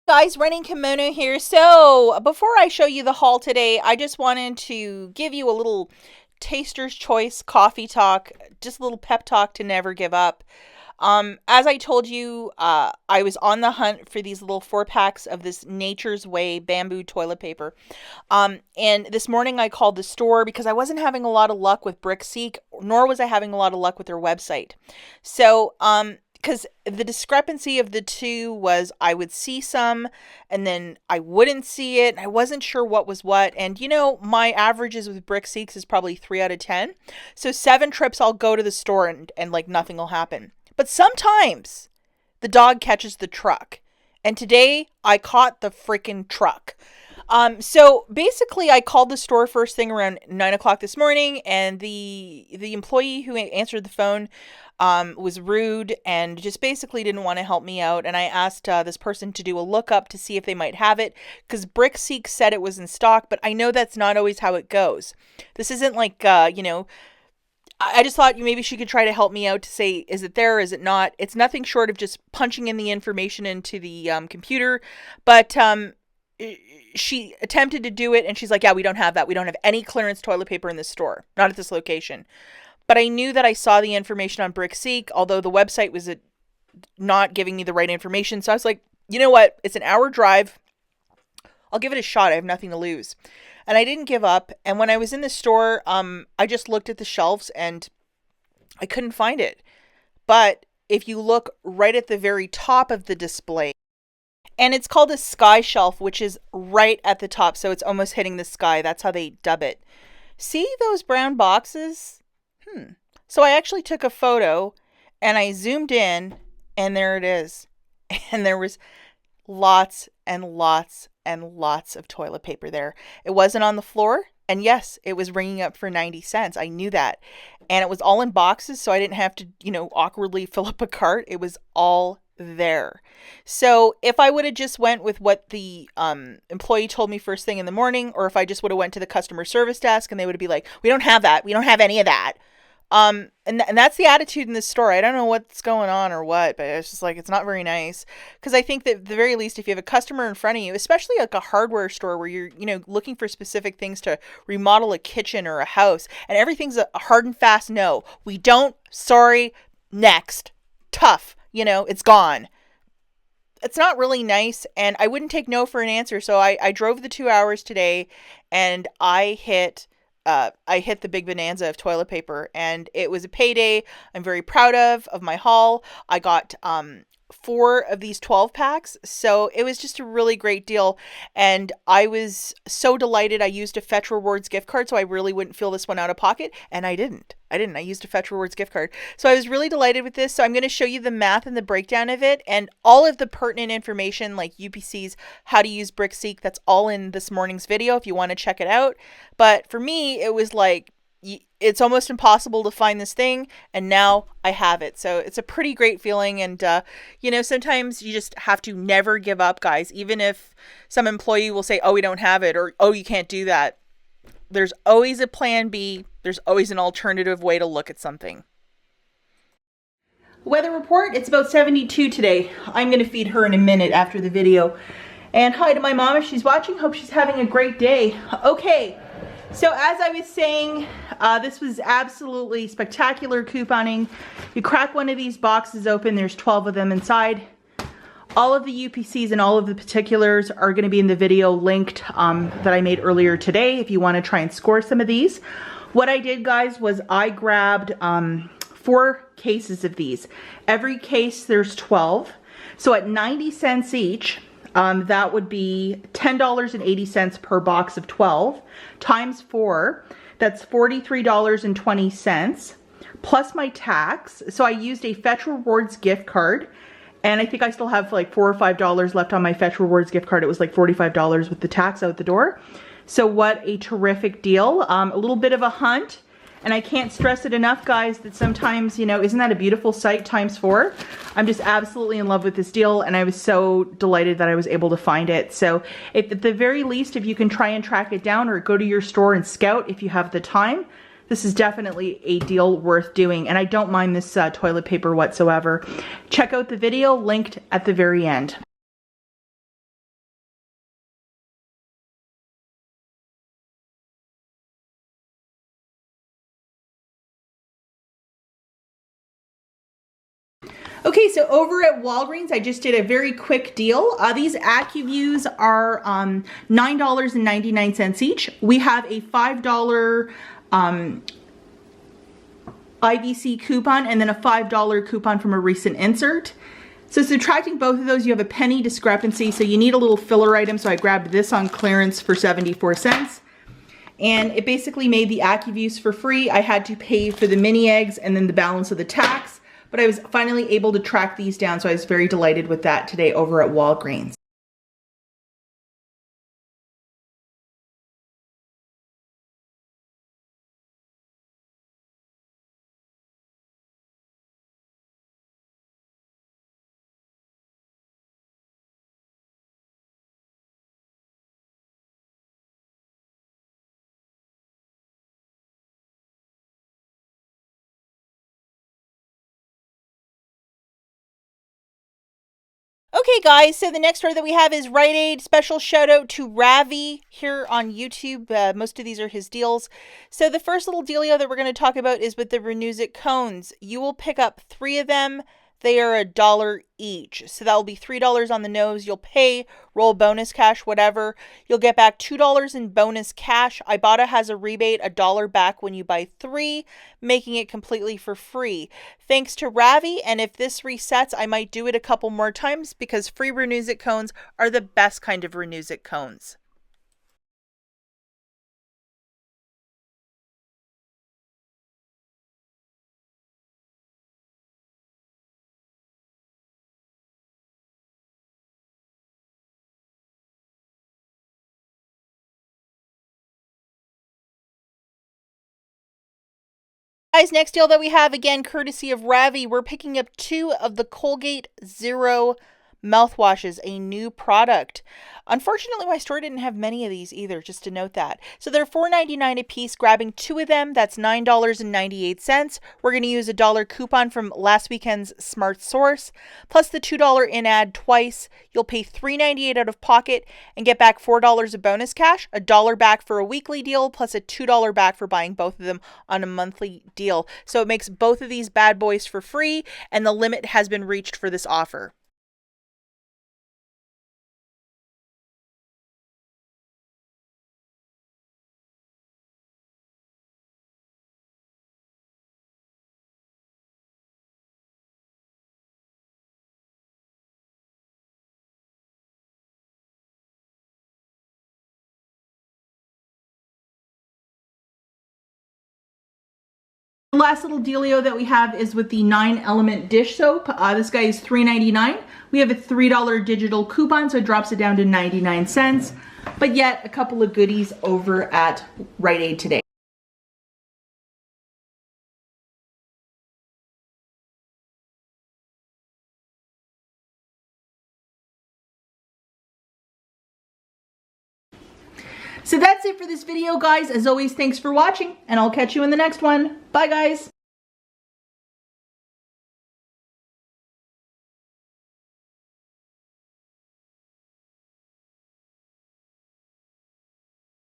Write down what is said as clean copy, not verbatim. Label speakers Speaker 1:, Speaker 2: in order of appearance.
Speaker 1: Guys, running Kimono here. So before I show you the haul today, I just wanted to give you a little taster's choice coffee talk, just a little pep talk to never give up. As I told you, I was on the hunt for these little 4 packs of this Nature's Way bamboo toilet paper. And this morning I called the store because I wasn't having a lot of luck with BrickSeek, nor was I having a lot of luck with their website. So, because the discrepancy of the two was I would see some and then I wouldn't see it. And I wasn't sure what was what. And my averages with BrickSeeks is probably 3 out of 10. So 7 trips I'll go to the store and like nothing will happen. But sometimes the dog catches the truck. And today I caught the freaking truck. So basically I called the store first thing around 9 o'clock this morning, and the employee who answered the phone was rude and just basically didn't want to help me out. And I asked this person to do a lookup to see if they might have it, because BrickSeek said it was in stock, but I know that's not always how it goes. This isn't like, I just thought maybe she could try to help me out to say, is it there, is it not? It's nothing short of just punching in the information into the computer, but she attempted to do it, and she's like, yeah, we don't have that. We don't have any clearance toilet paper in this store, not at this location. But I knew that I saw the information on BrickSeek, although the website was not giving me the right information. So I was like, you know what? It's an hour drive. I'll give it a shot. I have nothing to lose. And I didn't give up. And when I was in the store, I just looked at the shelves and I couldn't find it. But if you look right at the very top of the display, and it's called a sky shelf, which is right at the top, so it's almost hitting the sky. That's how they dub it. See those brown boxes? So I actually took a photo and I zoomed in, and there it is. And there was lots and lots and lots of toilet paper there. It wasn't on the floor. And yes, it was ringing up for 90 cents. I knew that. And it was all in boxes, so I didn't have to, awkwardly fill up a cart. It was all there. So if I would have just went with what the employee told me first thing in the morning, or if I just would have went to the customer service desk and they would be like, we don't have that. We don't have any of that. And that's the attitude in this store. I don't know what's going on or what, but it's just like, it's not very nice. Because I think that at the very least, if you have a customer in front of you, especially like a hardware store where you're, looking for specific things to remodel a kitchen or a house, and everything's a hard and fast no. We don't, sorry, next. Tough, it's gone. It's not really nice, and I wouldn't take no for an answer. So I drove the 2 hours today, and I hit the big bonanza of toilet paper, and it was a payday. I'm very proud of my haul. I got 4 of these 12 packs, so it was just a really great deal, and I was so delighted. I used a Fetch Rewards gift card, so I really wouldn't feel this one out of pocket, and I didn't. I used a Fetch Rewards gift card. So I was really delighted with this. So I'm going to show you the math and the breakdown of it, and all of the pertinent information like UPCs, how to use BrickSeek. That's all in this morning's video if you want to check it out. But for me, it was like, it's almost impossible to find this thing, and now I have it. So it's a pretty great feeling. And sometimes you just have to never give up, guys. Even if some employee will say, oh, we don't have it, or oh, you can't do that, there's always a plan B. There's always an alternative way to look at something. Weather report, it's about 72 today. I'm going to feed her in a minute after the video. And hi to my mom if she's watching. Hope she's having a great day. Okay, so as I was saying, this was absolutely spectacular couponing. You crack one of these boxes open, there's 12 of them inside. All of the UPCs and all of the particulars are going to be in the video linked that I made earlier today if you want to try and score some of these. What I did, guys, was I grabbed 4 cases of these. Every case, there's 12. So at 90 cents each, that would be $10.80 per box of 12 times 4. That's $43.20 plus my tax. So I used a Fetch Rewards gift card. And I think I still have like $4 or $5 left on my Fetch Rewards gift card. It was like $45 with the tax out the door. So what a terrific deal. A little bit of a hunt. And I can't stress it enough, guys, that sometimes, isn't that a beautiful sight times 4? I'm just absolutely in love with this deal, and I was so delighted that I was able to find it. So at the very least, if you can try and track it down or go to your store and scout if you have the time, this is definitely a deal worth doing, and I don't mind this toilet paper whatsoever. Check out the video linked at the very end. Okay, so over at Walgreens, I just did a very quick deal. These AccuViews are $9.99 each. We have a $5 IVC coupon and then a $5 coupon from a recent insert. So subtracting both of those, you have a penny discrepancy. So you need a little filler item. So I grabbed this on clearance for 74 cents. And it basically made the AccuViews for free. I had to pay for the mini eggs and then the balance of the tax. But I was finally able to track these down. So I was very delighted with that today over at Walgreens. Okay guys, so the next story that we have is Rite Aid. Special shout out to Ravi here on YouTube. Most of these are his deals. So the first little dealio that we're going to talk about is with the Renews It cones. You will pick up 3 of them. They are $1 each. So that will be $3 on the nose. You'll pay, roll bonus cash, whatever. You'll get back $2 in bonus cash. Ibotta has a rebate, $1 back when you buy 3, making it completely for free. Thanks to Ravi, and if this resets, I might do it a couple more times because free Renews It cones are the best kind of Renews It cones. Guys, next deal that we have, again, courtesy of Ravi, we're picking up 2 of the Colgate Zero mouthwashes, a new product. Unfortunately, my store didn't have many of these either, just to note that. So they're $4.99 a piece. Grabbing 2 of them, that's $9.98. We're going to use a $1 coupon from last weekend's Smart Source, plus the $2 in-ad twice. You'll pay $3.98 out of pocket and get back $4 of bonus cash, $1 back for a weekly deal, plus a $2 back for buying both of them on a monthly deal. So it makes both of these bad boys for free, and the limit has been reached for this offer. The last little dealio that we have is with the 9-element dish soap. This guy is $3.99. We have a $3 digital coupon, so it drops it down to 99 cents. But yet, a couple of goodies over at Rite Aid today. So that's it for this video, guys. As always, thanks for watching, and I'll catch you in the next one. Bye, guys.